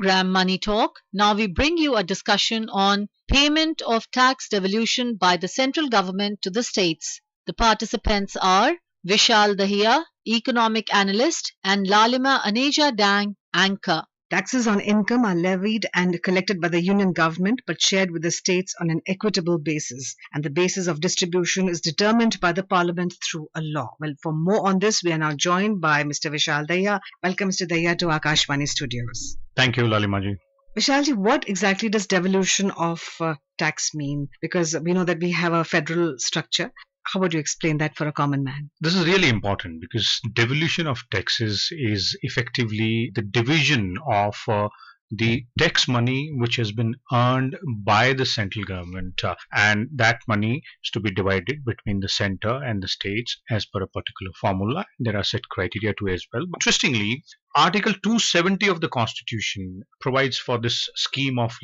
program Money Talk. Now we bring you a discussion on payment of tax devolution by the central government to the states. The participants are Vishal Dahiya, Economic Analyst, and Lalima Aneja Dang, Anchor. Taxes on income are levied and collected by the union government but shared with the states on an equitable basis. And the basis of distribution is determined by the parliament through a law. Well, for more on this, we are now joined by Mr. Vishal Dahiya. Welcome, Mr. Dahiya, to Akashvani Studios. Thank you, Lalima ji. Vishalji, what exactly does devolution of tax mean? Because we know that we have a federal structure. How would you explain that for a common man? This is really important because devolution of taxes is effectively the division of the tax money which has been earned by the central government, and that money is to be divided between the center and the states as per a particular formula. There are set criteria too as well. But interestingly, Article 270 of the Constitution provides for this scheme of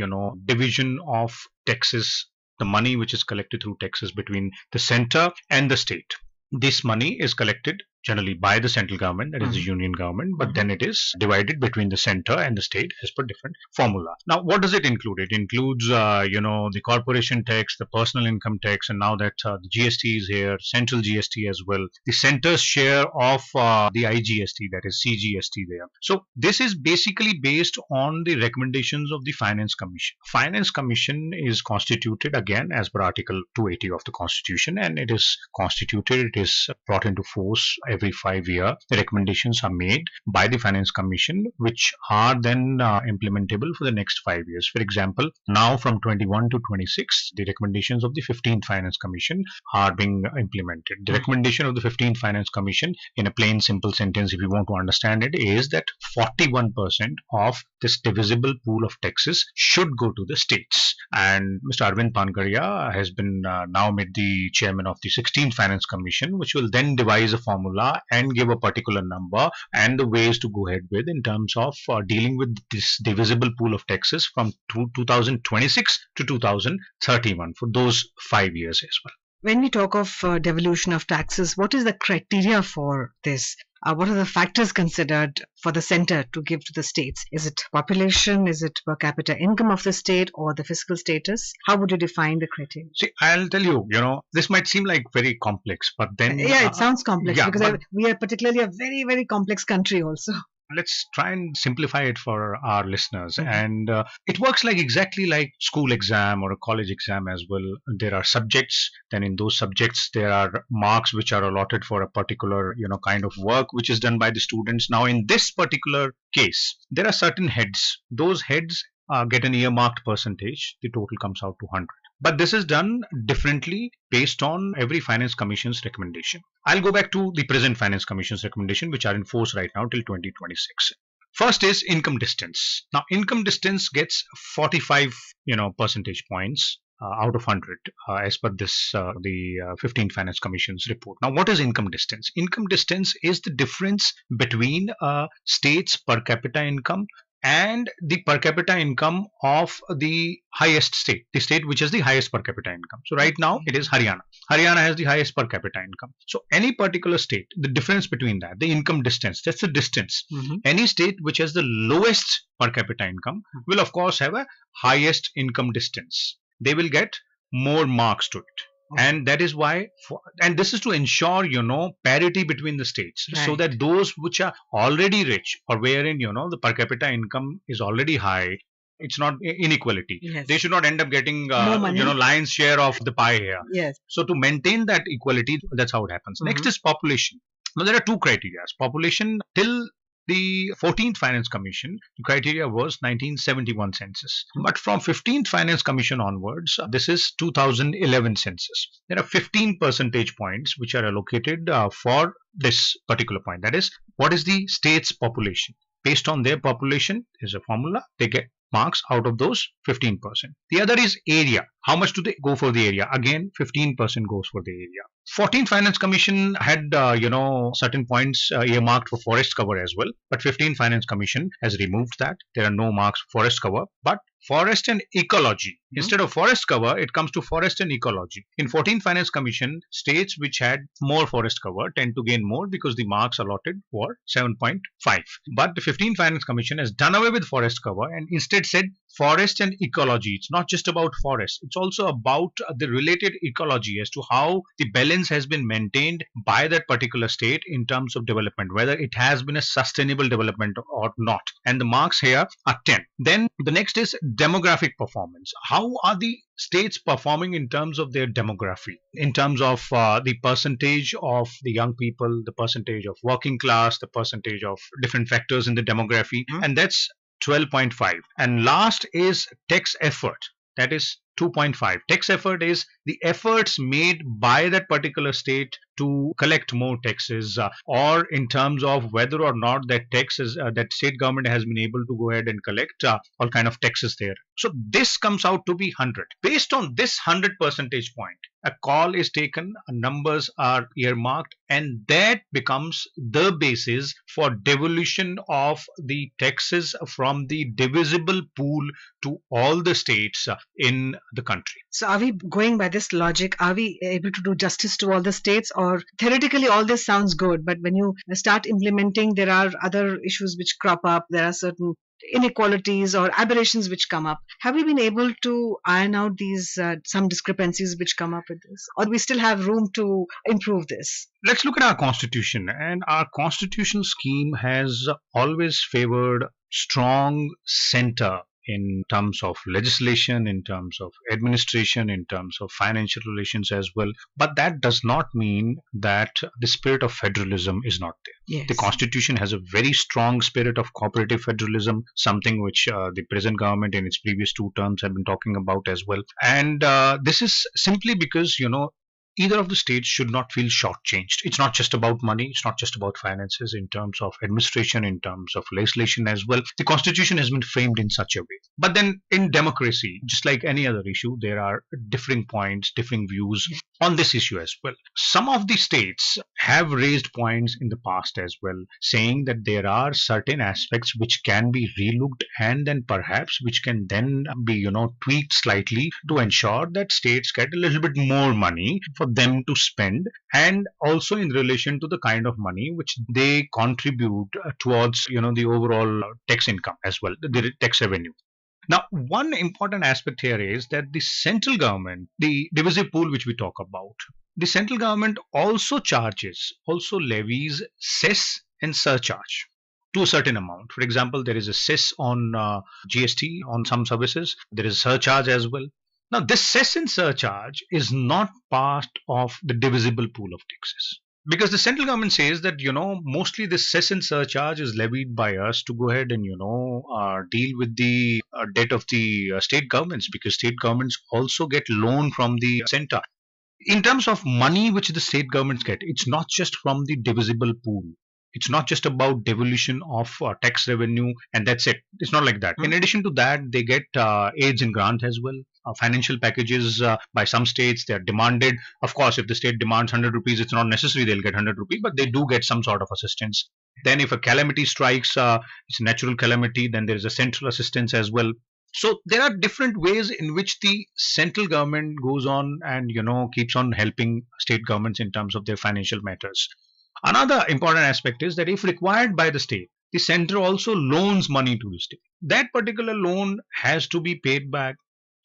division of taxes, the money which is collected through taxes between the center and the state. This money is collected generally by the central government, that is the union government, but then it is divided between the center and the state as per different formula. Now, what does it include? It includes, the corporation tax, the personal income tax, and now that the GST is here, central GST as well, the center's share of the IGST, that is CGST there. So this is basically based on the recommendations of the Finance Commission. Finance Commission is constituted again as per Article 280 of the Constitution, and it is constituted, it is brought into force every 5 years. The recommendations are made by the Finance Commission, which are then implementable for the next 5 years. For example, now from 21 to 26, the recommendations of the 15th Finance Commission are being implemented. The recommendation of the 15th Finance Commission, in a plain simple sentence, if you want to understand it, is that 41% of this divisible pool of taxes should go to the states. And Mr. Arvind Pankaria has been now made the chairman of the 16th Finance Commission, which will then devise a formula and give a particular number and the ways to go ahead with in terms of dealing with this divisible pool of taxes from 2026 to 2031 for those 5 years as well. When we talk of devolution of taxes, what is the criteria for this? What are the factors considered for the center to give to the states? Is it population? Is it per capita income of the state or the fiscal status? How would you define the criteria? See, I'll tell you, this might seem like very complex, but then... Yeah, it sounds complex because we are particularly a very, very complex country also. Let's try and simplify it for our listeners. And it works exactly like school exam or a college exam as well. There are subjects, then in those subjects there are marks which are allotted for a particular kind of work which is done by the students. Now in this particular case, there are certain heads. Those heads get an earmarked percentage. The total comes out to 100. But this is done differently based on every Finance Commission's recommendation. I'll go back to the present Finance Commission's recommendation, which are in force right now till 2026. First is income distance. Now, income distance gets 45, percentage points out of 100 as per this the 15th Finance Commission's report. Now, what is income distance? Income distance is the difference between a state's per capita income and the per capita income of the highest state, the state which has the highest per capita income. So right now it is Haryana. Haryana has the highest per capita income. So any particular state, the difference between that, the income distance, that's the distance. Any state which has the lowest per capita income will of course have a highest income distance. They will get more marks to it. And that is why, and this is to ensure, parity between the states, right, so that those which are already rich or wherein, the per capita income is already high, it's not inequality. Yes. They should not end up getting, lion's share of the pie here. Yes. So to maintain that equality, that's how it happens. Next is population. Now there are two criteria. Population till the 14th Finance Commission, the criteria was 1971 census. But from 15th Finance Commission onwards, this is 2011 census. There are 15 percentage points which are allocated for this particular point. That is, what is the state's population? Based on their population, there's a formula. They get marks out of those 15%. The other is area. How much do they go for the area? Again, 15% goes for the area. 14th Finance Commission had, certain points earmarked for forest cover as well. But 15th Finance Commission has removed that. There are no marks for forest cover. But forest and ecology, Instead of forest cover, it comes to forest and ecology. In 14th Finance Commission, states which had more forest cover tend to gain more because the marks allotted were 7.5. But the 15th Finance Commission has done away with forest cover and instead said forest and ecology. It's not just about forest, it's also about the related ecology as to how the balance has been maintained by that particular state in terms of development, whether it has been a sustainable development or not. And the marks here are 10. Then the next is demographic performance. How are the states performing in terms of their demography, in terms of the percentage of the young people, the percentage of working class, the percentage of different factors in the demography, and that's 12.5. And last is tax effort, that is 2.5. Tax effort is the efforts made by that particular state to collect more taxes, or in terms of whether or not that taxes that state government has been able to go ahead and collect all kind of taxes there. So this comes out to be 100. Based on this 100 percentage point, a call is taken, numbers are earmarked, and that becomes the basis for devolution of the taxes from the divisible pool to all the states in the country. So are we going by this logic? Are we able to do justice to all the states? Or theoretically all this sounds good, but when you start implementing, there are other issues which crop up. There are certain inequalities or aberrations which come up. Have we been able to iron out these some discrepancies which come up with this? Or do we still have room to improve this? Let's look at our constitution, and our constitutional scheme has always favored strong center in terms of legislation, in terms of administration, in terms of financial relations as well. But that does not mean that the spirit of federalism is not there. Yes. The constitution has a very strong spirit of cooperative federalism, something which the present government in its previous 2 terms had been talking about as well. And this is simply because, either of the states should not feel shortchanged. It's not just about money, it's not just about finances, in terms of administration, in terms of legislation as well. The constitution has been framed in such a way. But then in democracy, just like any other issue, there are differing points, differing views on this issue as well. Some of the states have raised points in the past as well, saying that there are certain aspects which can be relooked and then perhaps which can then be, tweaked slightly to ensure that states get a little bit more money for them to spend, and also in relation to the kind of money which they contribute towards the overall tax income as well, the tax revenue. Now, one important aspect here is that the central government, the divisive pool which we talk about, the central government also levies cess and surcharge to a certain amount. For example, there is a cess on GST on some services, there is surcharge as well. Now, this cess and surcharge is not part of the divisible pool of taxes, because the central government says that mostly this cess and surcharge is levied by us to go ahead and deal with the debt of the state governments, because state governments also get loan from the center. In terms of money which the state governments get, it's not just from the divisible pool. It's not just about devolution of tax revenue and that's it. It's not like that. In addition to that, they get aids and grant as well. Financial packages by some states, they are demanded. Of course, if the state demands 100 rupees, it's not necessary they'll get 100 rupees, but they do get some sort of assistance. Then if a calamity strikes, it's a natural calamity, then there is a central assistance as well. So there are different ways in which the central government goes on and keeps on helping state governments in terms of their financial matters. Another important aspect is that if required by the state, the center also loans money to the state. That particular loan has to be paid back.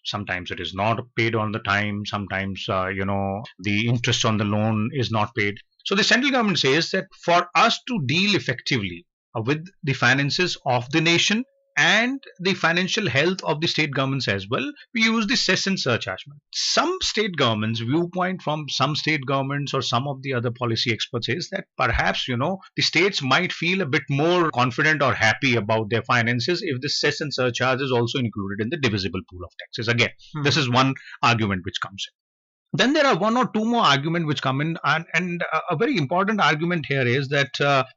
Sometimes it is not paid on the time. Sometimes, the interest on the loan is not paid. So the central government says that for us to deal effectively with the finances of the nation and the financial health of the state governments as well, we use the cess and surcharge. Some state governments, viewpoint from some state governments or some of the other policy experts is that perhaps the states might feel a bit more confident or happy about their finances if the cess and surcharge is also included in the divisible pool of taxes. Again, this is one argument which comes in. Then there are 1 or 2 more arguments which come in, and a very important argument here is that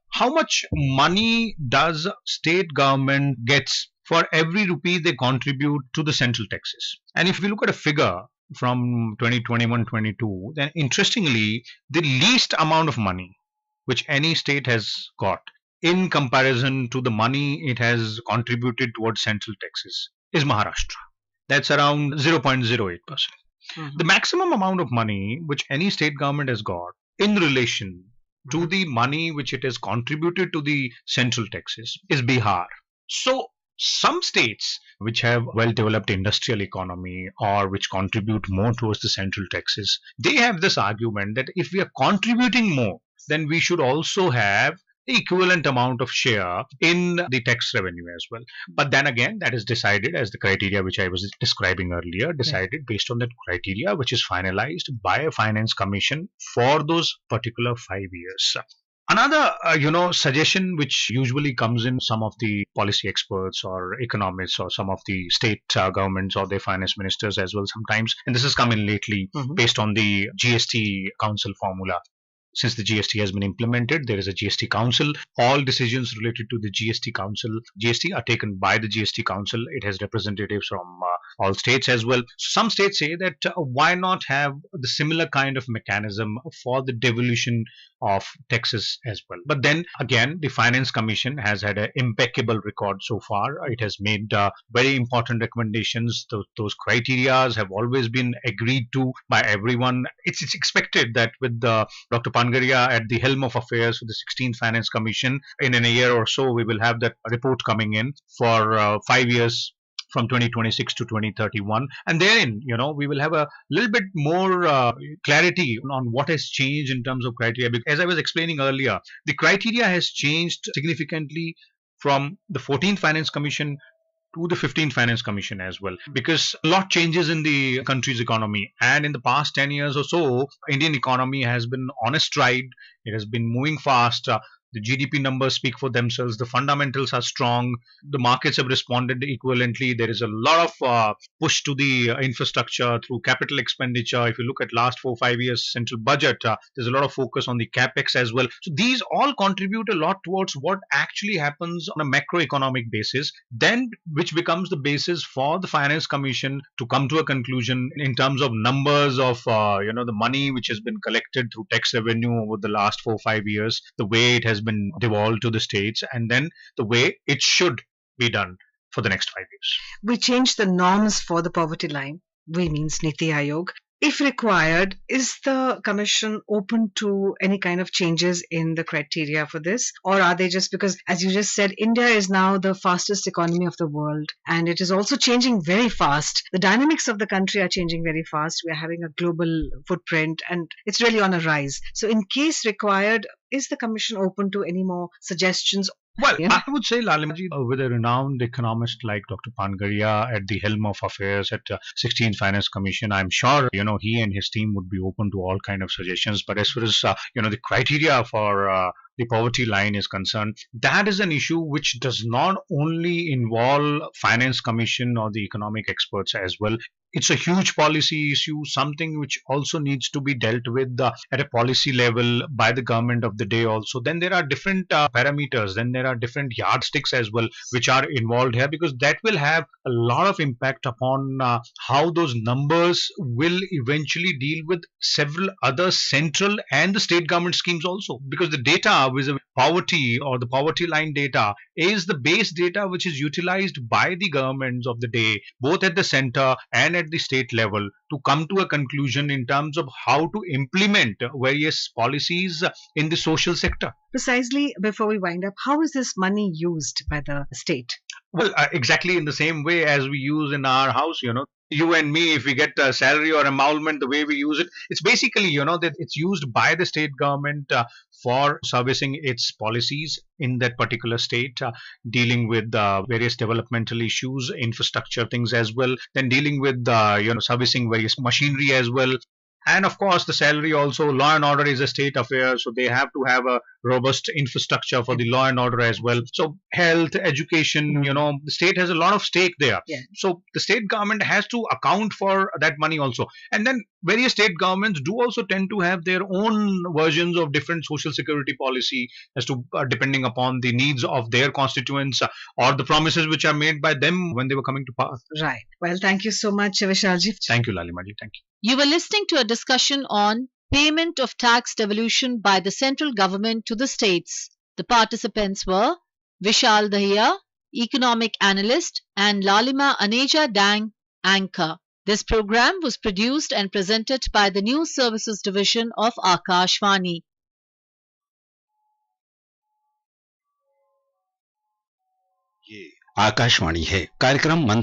how much money does state government gets for every rupee they contribute to the central taxes. And if we look at a figure from 2021-22, then interestingly, the least amount of money which any state has got in comparison to the money it has contributed towards central taxes is Maharashtra. That's around 0.08%. Mhm. The maximum amount of money which any state government has got in relation to the money which it has contributed to the central taxes is Bihar. So some states which have well developed industrial economy or which contribute more towards the central taxes, they have this argument that if we are contributing more, then we should also have the equivalent amount of share in the tax revenue as well. But then again, that is decided as the criteria which I was describing earlier, decided based on that criteria which is finalized by a finance commission for those particular 5 years. Another, suggestion which usually comes in some of the policy experts or economists or some of the state governments or their finance ministers as well sometimes, and this has come in lately Mhm. based on the GST council formula. Since the GST has been implemented, there is a GST council. All decisions related to the GST are taken by the GST council. It has representatives from all states as well. Some states say that why not have the similar kind of mechanism for the devolution of taxes as well. But then again, the Finance Commission has had an impeccable record so far. It has made very important recommendations. Those criteria have always been agreed to by everyone. It's expected that with the Dr. Pangaria at the helm of affairs for the 16th Finance Commission, in a year or so, we will have that report coming in for 5 years from 2026 to 2031, and therein we will have a little bit more clarity on what has changed in terms of criteria. Because as I was explaining earlier, the criteria has changed significantly from the 14th Finance Commission to the 15th Finance Commission as well, because a lot changes in the country's economy. And in the past 10 years or so, Indian economy has been on a stride. It has been moving fast. The GDP numbers speak for themselves. The fundamentals are strong. The markets have responded equivalently. There is a lot of push to the infrastructure through capital expenditure. If you look at last 4 5 years central budget, there's a lot of focus on the capex as well. So these all contribute a lot towards what actually happens on a macroeconomic basis, then which becomes the basis for the Finance Commission to come to a conclusion in terms of numbers of the money which has been collected through tax revenue over the last 4 5 years, the way it has been devolved to the states, and then the way it should be done for the next 5 years. We changed the norms for the poverty line. We means Niti Aayog. If required, is the commission open to any kind of changes in the criteria for this? Or are they just because, as you just said, India is now the fastest economy of the world and it is also changing very fast. The dynamics of the country are changing very fast. We are having a global footprint and it's really on a rise. So, in case required, is the commission open to any more suggestions? Well, Yeah. I would say, Lalimaji, with a renowned economist like Dr. Pangaria at the helm of affairs at 16th Finance Commission, I'm sure he and his team would be open to all kind of suggestions. But as far as the criteria for the poverty line is concerned, that is an issue which does not only involve Finance Commission or the economic experts as well. It's a huge policy issue, something which also needs to be dealt with at a policy level by the government of the day also. Then there are different parameters, then there are different yardsticks as well which are involved here, because that will have a lot of impact upon how those numbers will eventually deal with several other central and the state government schemes also, because the data with poverty or the poverty line data is the base data which is utilized by the governments of the day, both at the center and at the state level, to come to a conclusion in terms of how to implement various policies in the social sector. Precisely, before we wind up, how is this money used by the state? Well, exactly in the same way as we use in our house, you and me, if we get a salary or emolument, the way we use it, it's basically, that it's used by the state government for servicing its policies in that particular state, dealing with various developmental issues, infrastructure things as well, then dealing with, servicing various machinery as well. And of course, the salary also, law and order is a state affair, so they have to have a robust infrastructure for the law and order as well. So health, education, the state has a lot of stake there. Yeah. So the state government has to account for that money also. And then various state governments do also tend to have their own versions of different social security policy as to depending upon the needs of their constituents or the promises which are made by them when they were coming to power. Right. Well, thank you so much, Vishalji. Thank you, Lalimaji. Thank you. You were listening to a discussion on payment of tax devolution by the central government to the states. The participants were Vishal Dahiya, economic analyst, and Lalima Aneja Dang, Anchor. This program was produced and presented by the News Services Division of Akashvani. ये आकाशवाणी है। कार्यक्रम मंथन